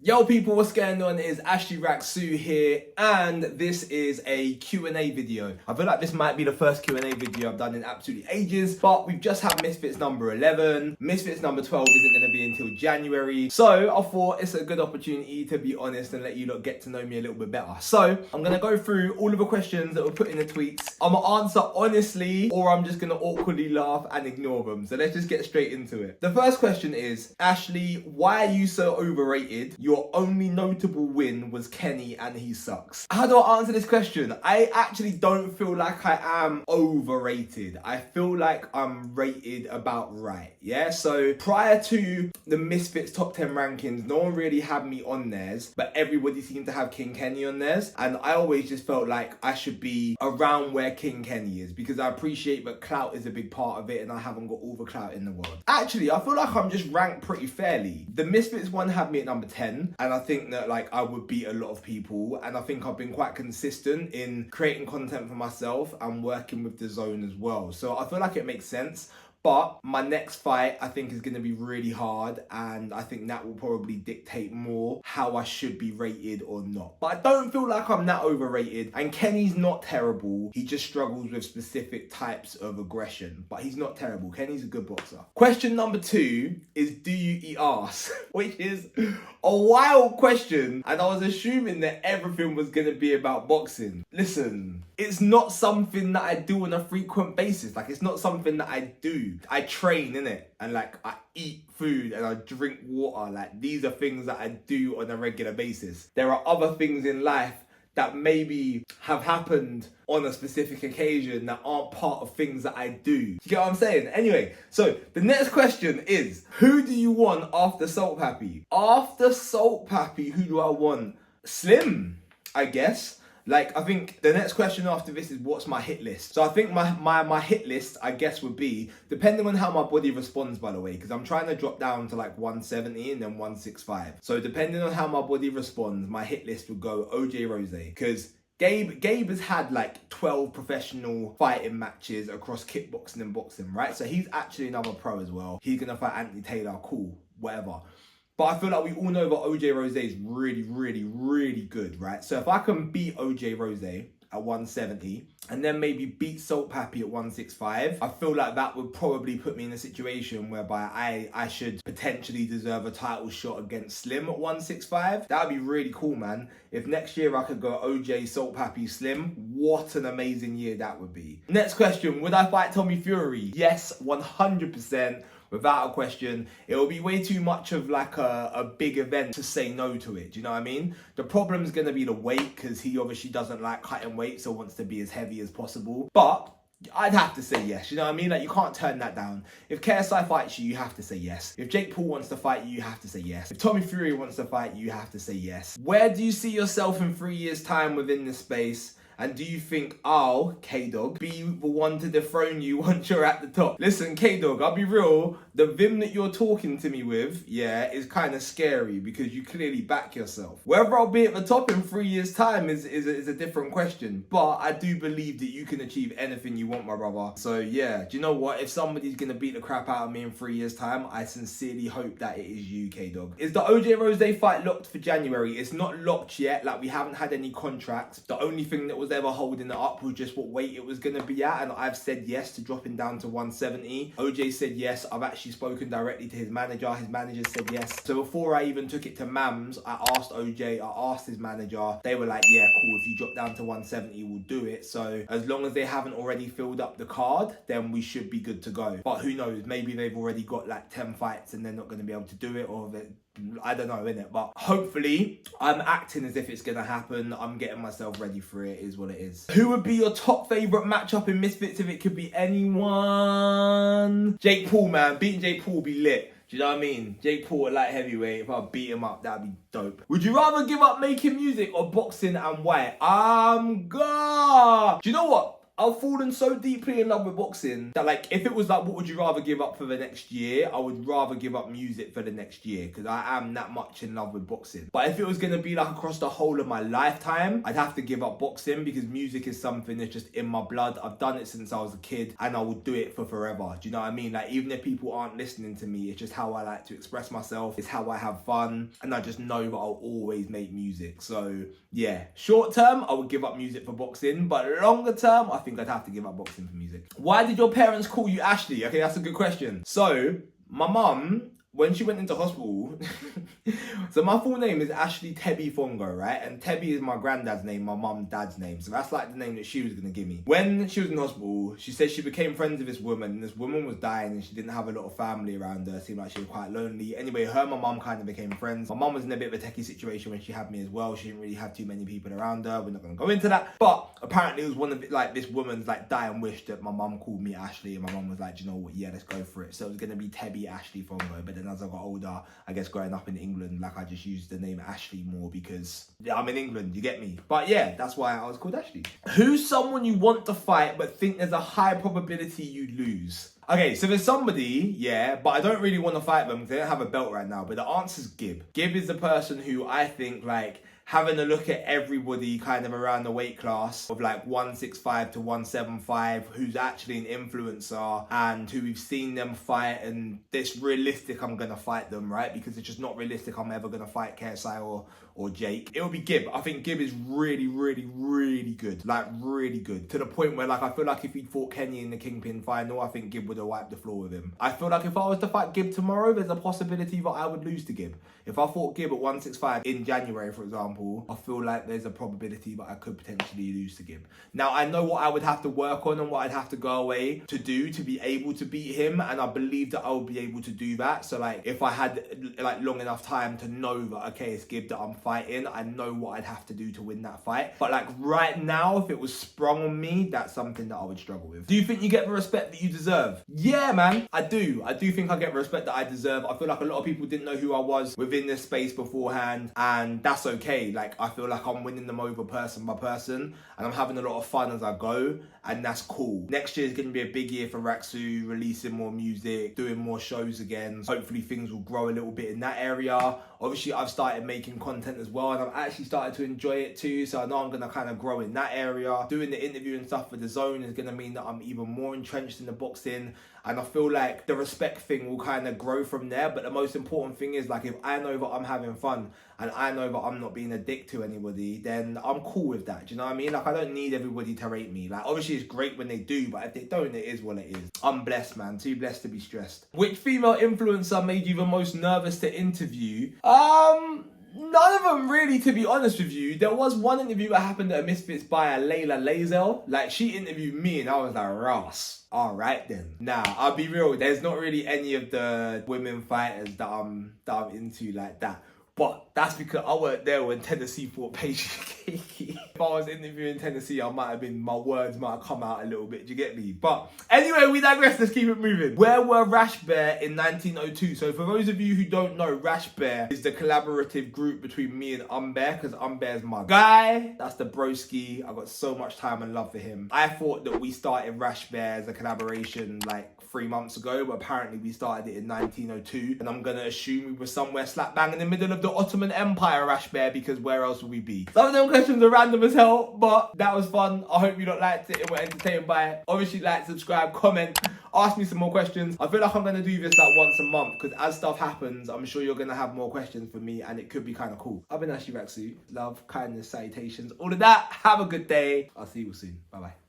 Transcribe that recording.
Yo people, what's going on? It is Ashley Rak-Su here, and this is a Q&A video. I feel like this might be the first Q&A video I've done in absolutely ages, but we've just had Misfits number 11. Misfits number 12 isn't going to be until January, so I thought it's a good opportunity to be honest and let you lot get to know me a little bit better. So I'm going to go through all of the questions that were put in the tweets. I'm going to answer honestly, or I'm just going to awkwardly laugh and ignore them. So let's just get straight into it. The first question is, Ashley, why are you so overrated? Your only notable win was Kenny and he sucks. How do I answer this question? I actually don't feel like I am overrated. I feel like I'm rated about right. Yeah, so prior to the Misfits top 10 rankings, no one really had me on theirs, but everybody seemed to have King Kenny on theirs, and I always just felt like I should be around where King Kenny is, because I appreciate that clout is a big part of it and I haven't got all the clout in the world. Actually, I feel like I'm just ranked pretty fairly. The Misfits one had me at number 10, and I think that like I would beat a lot of people, and I think I've been quite consistent in creating content for myself and working with the zone as well. So I feel like it makes sense. But my next fight, I think, is going to be really hard, and I think that will probably dictate more how I should be rated or not. But I don't feel like I'm that overrated, and Kenny's not terrible. He just struggles with specific types of aggression, but he's not terrible. Kenny's a good boxer. Question number 2 is, do you eat ass? Which is a wild question, and I was assuming that everything was going to be about boxing. Listen, it's not something that I do on a frequent basis. Like, it's not something that I do. I train, innit? And like, I eat food and I drink water. Like, these are things that I do on a regular basis. There are other things in life that maybe have happened on a specific occasion that aren't part of things that I do. You get what I'm saying? Anyway, so the next question is, who do you want after Salt Pappy? After Salt Pappy, who do I want? Slim, I guess. Like, I think the next question after this is, what's my hit list? So I think my hit list, I guess, would be, depending on how my body responds, by the way, because I'm trying to drop down to like 170 and then 165. So depending on how my body responds, my hit list would go OJ Rose, because Gabe has had like 12 professional fighting matches across kickboxing and boxing, right? So he's actually another pro as well. He's going to fight Anthony Taylor, cool, whatever. But I feel like we all know that OJ Rose is really, really, really good, right? So if I can beat OJ Rose at 170 and then maybe beat Salt Pappy at 165, I feel like that would probably put me in a situation whereby I should potentially deserve a title shot against Slim at 165. That would be really cool, man. If next year I could go OJ, Salt Pappy, Slim, what an amazing year that would be. Next question, would I fight Tommy Fury? Yes, 100%. Without a question. It will be way too much of like a big event to say no to it. Do you know what I mean? The problem is going to be the weight, because he obviously doesn't like cutting weight, so wants to be as heavy as possible. But I'd have to say yes, you know what I mean? Like, you can't turn that down. If KSI fights you, you have to say yes. If Jake Paul wants to fight you, you have to say yes. If Tommy Fury wants to fight you, you have to say yes. Where do you see yourself in 3 years' time within this space? And do you think I'll, K-Dog, be the one to dethrone you once you're at the top? Listen, K-Dog, I'll be real. The vim that you're talking to me with, yeah, is kind of scary, because you clearly back yourself. Whether I'll be at the top in 3 years' time is a different question. But I do believe that you can achieve anything you want, my brother. So yeah, do you know what? If somebody's going to beat the crap out of me in 3 years' time, I sincerely hope that it is you, K-Dog. Is the OJ Rose fight locked for January? It's not locked yet. Like, we haven't had any contracts. The only thing that was ever holding it up was just what weight it was going to be at, and I've said yes to dropping down to 170. OJ said yes. I've actually spoken directly to his manager. His manager said yes. So before I even took it to Mams, I asked OJ, I asked his manager. They were like, yeah, cool, if you drop down to 170, we'll do it. So as long as they haven't already filled up the card, then we should be good to go. But who knows, maybe they've already got like 10 fights and they're not going to be able to do it, or I don't know, innit? But hopefully, I'm acting as if it's going to happen. I'm getting myself ready for it, is what it is. Who would be your top favourite matchup in Misfits if it could be anyone? Jake Paul, man. Beating Jake Paul would be lit. Do you know what I mean? Jake Paul at light heavyweight, if I beat him up, that'd be dope. Would you rather give up making music or boxing, and why? God. Do you know what? I've fallen so deeply in love with boxing that, like, if it was like, what would you rather give up for the next year? I would rather give up music for the next year because I am that much in love with boxing. But if it was going to be like across the whole of my lifetime, I'd have to give up boxing because music is something that's just in my blood. I've done it since I was a kid and I will do it for forever. Do you know what I mean? Like, even if people aren't listening to me, it's just how I like to express myself. It's how I have fun. And I just know that I'll always make music. So yeah, short term, I would give up music for boxing. But longer term, I think I'd have to give up boxing for music. Why did your parents call you Ashley? Okay, that's a good question. So my mum, when she went into hospital, so my full name is Ashley Tebby Fongo, right? And Tebby is my granddad's name, my mum's dad's name. So that's like the name that she was going to give me. When she was in hospital, she said she became friends with this woman. And this woman was dying and she didn't have a lot of family around her. It seemed like she was quite lonely. Anyway, her and my mum kind of became friends. My mum was in a bit of a techie situation when she had me as well. She didn't really have too many people around her. We're not going to go into that. But apparently it was one of it, like this woman's like dying wish that my mum called me Ashley. And my mum was like, you know what? Yeah, let's go for it. So it was going to be Tebby Ashley Fongo. But then as I got older, I guess growing up in England, like I just used the name Ashley more because I'm in England, you get me? But yeah, that's why I was called Ashley. Who's someone you want to fight but think there's a high probability you'd lose? Okay, so there's somebody, yeah, but I don't really want to fight them because they don't have a belt right now. But the answer's Gib. Gib is the person who I think, like, having a look at everybody kind of around the weight class of like 165 to 175 who's actually an influencer and who we've seen them fight, and it's realistic I'm gonna fight them, right? Because it's just not realistic I'm ever gonna fight KSI or Jake. It would be Gib. I think Gib is really, really, really good. Like, really good. To the point where, like, I feel like if he'd fought Kenny in the Kingpin final, I think Gib would have wiped the floor with him. I feel like if I was to fight Gib tomorrow, there's a possibility that I would lose to Gib. If I fought Gib at 165 in January, for example, I feel like there's a probability that I could potentially lose to Gib. Now, I know what I would have to work on and what I'd have to go away to do to be able to beat him, and I believe that I would be able to do that. So, like, if I had, like, long enough time to know that, okay, it's Gib that I'm fighting, I know what I'd have to do to win that fight. But, like, right now, if it was sprung on me, that's something that I would struggle with. Do you think you get the respect that you deserve? Yeah, man, I do. I do think I get the respect that I deserve. I feel like a lot of people didn't know who I was within this space beforehand, and that's okay. Like, I feel like I'm winning them over person by person, and I'm having a lot of fun as I go, and that's cool. Next year is going to be a big year for Rak-Su, releasing more music, doing more shows again. Hopefully things will grow a little bit in that area. Obviously, I've started making content as well, and I've actually started to enjoy it too, so I know I'm going to kind of grow in that area. Doing the interview and stuff for The Zone is going to mean that I'm even more entrenched in the boxing, and I feel like the respect thing will kind of grow from there. But the most important thing is, like, if I know that I'm having fun and I know that I'm not being a dick to anybody, then I'm cool with that. Do you know what I mean? Like, I don't need everybody to rate me. Like, obviously it's great when they do, but if they don't, it is what it is. I'm blessed, man. Too blessed to be stressed. Which female influencer made you the most nervous to interview? None of them really, to be honest with you. There was one interview that happened at Misfits by Layla Lazel. Like, she interviewed me and I was like, Ross. All right then. Nah, I'll be real. There's not really any of the women fighters that I'm into like that. But that's because I weren't there when Tennessee fought Paige Keiki. If I was interviewing Tennessee, my words might have come out a little bit, do you get me? But anyway, we digress, let's keep it moving. Where were Rash Bear in 1902? So for those of you who don't know, Rash Bear is the collaborative group between me and Umbear, because Umbear's my guy. That's the broski. I've got so much time and love for him. I thought that we started Rash Bear as a collaboration like 3 months ago, but apparently we started it in 1902, and I'm gonna assume we were somewhere slap bang in the middle of the Ottoman Empire, Rash Bear, because where else would we be? Some of them questions are random as hell, but that was fun. I hope you lot liked it and were entertained by it. Obviously, like, subscribe, comment, ask me some more questions. I feel like I'm gonna do this like once a month, because as stuff happens, I'm sure you're gonna have more questions for me, and it could be kind of cool. I've been Ashley Rak-Su. Love, kindness, salutations, all of that. Have a good day. I'll see you soon. Bye bye.